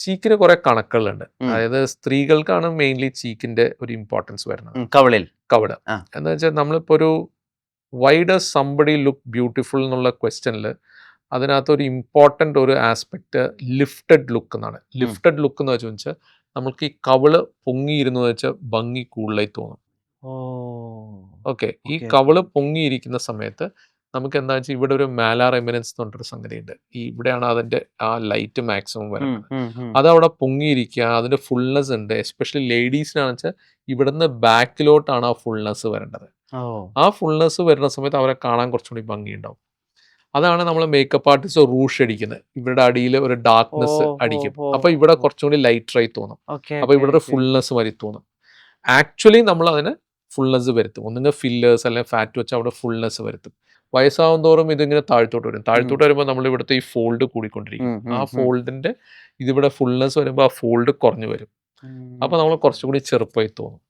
ചീക്കിന് കുറെ കണക്കുകളുണ്ട്. അതായത് സ്ത്രീകൾക്കാണ് മെയിൻലി ചീക്കിന്റെ ഒരു ഇമ്പോർട്ടൻസ് വരുന്നത്. കവളിൽ കവിള് എന്ന് വെച്ചാൽ നമ്മളിപ്പോൾ ഒരു why does somebody look beautiful എന്നുള്ള ക്വസ്റ്റ്യനിൽ അതിനകത്ത് ഒരു ഇമ്പോർട്ടൻ്റ് ഒരു ആസ്പെക്റ്റ് ലിഫ്റ്റഡ് ലുക്ക് എന്നാണ്. ലിഫ്റ്റഡ് ലുക്ക് എന്ന് വെച്ചാൽ നമുക്ക് ഈ കവിള് പൊങ്ങിയിരുന്നു വെച്ചാൽ ഭംഗി കൂടുതലായി തോന്നും. ഓക്കെ, ഈ കവിള് പൊങ്ങിയിരിക്കുന്ന സമയത്ത് നമുക്ക് എന്താ വെച്ചാൽ ഇവിടെ ഒരു മാലാർ എമിനൻസ് എന്ന് പറഞ്ഞൊരു സംഗതി ഉണ്ട്. ഈ ഇവിടെയാണ് അതിന്റെ ആ ലൈറ്റ് മാക്സിമം വരുന്നത്. അതവിടെ പൊങ്ങിയിരിക്കുക, അതിന്റെ ഫുൾനെസ് ഉണ്ട്. എസ്പെഷ്യലി ലേഡീസിനാണെന്ന് വെച്ചാൽ ഇവിടുന്ന് ബാക്കിലോട്ടാണ് ആ ഫുൾനെസ് വരേണ്ടത്. ആ ഫുൾനെസ് വരുന്ന സമയത്ത് അവരെ കാണാൻ കുറച്ചുകൂടി ഭംഗിയുണ്ടാവും. അതാണ് നമ്മൾ മേക്കപ്പ് ആർട്ടിസ്റ്റ് റൂഷ് അടിക്കുന്നത്. ഇവരുടെ അടിയിൽ ഒരു ഡാർക്ക്നെസ് അടിക്കും. അപ്പൊ ഇവിടെ കുറച്ചുകൂടി ലൈറ്ററായി തോന്നും. അപ്പൊ ഇവിടെ ഒരു ഫുൾനെസ് വരി തോന്നും. ആക്ച്വലി നമ്മൾ അതിന് ഫുൾനെസ് വരുത്തും. ഒന്നുകിൽ ഫില്ലേഴ്സ് അല്ലെങ്കിൽ ഫാറ്റ് വെച്ച് അവിടെ ഫുൾനെസ് വരുത്തും. വയസ്സാവും തോറും ഇതിങ്ങനെ താഴ്ത്തോട്ട് വരും. താഴ്ത്തോട്ട് വരുമ്പോൾ നമ്മൾ ഇവിടുത്തെ ഈ ഫോൾഡ് കൂടിക്കൊണ്ടിരിക്കും. ആ ഫോൾഡിന്റെ ഇതിവിടെ ഫുൾനെസ് വരുമ്പോൾ ആ ഫോൾഡ് കുറഞ്ഞു വരും. അപ്പൊ നമ്മൾ കുറച്ചുകൂടി ചെറുപ്പമായി തോന്നും.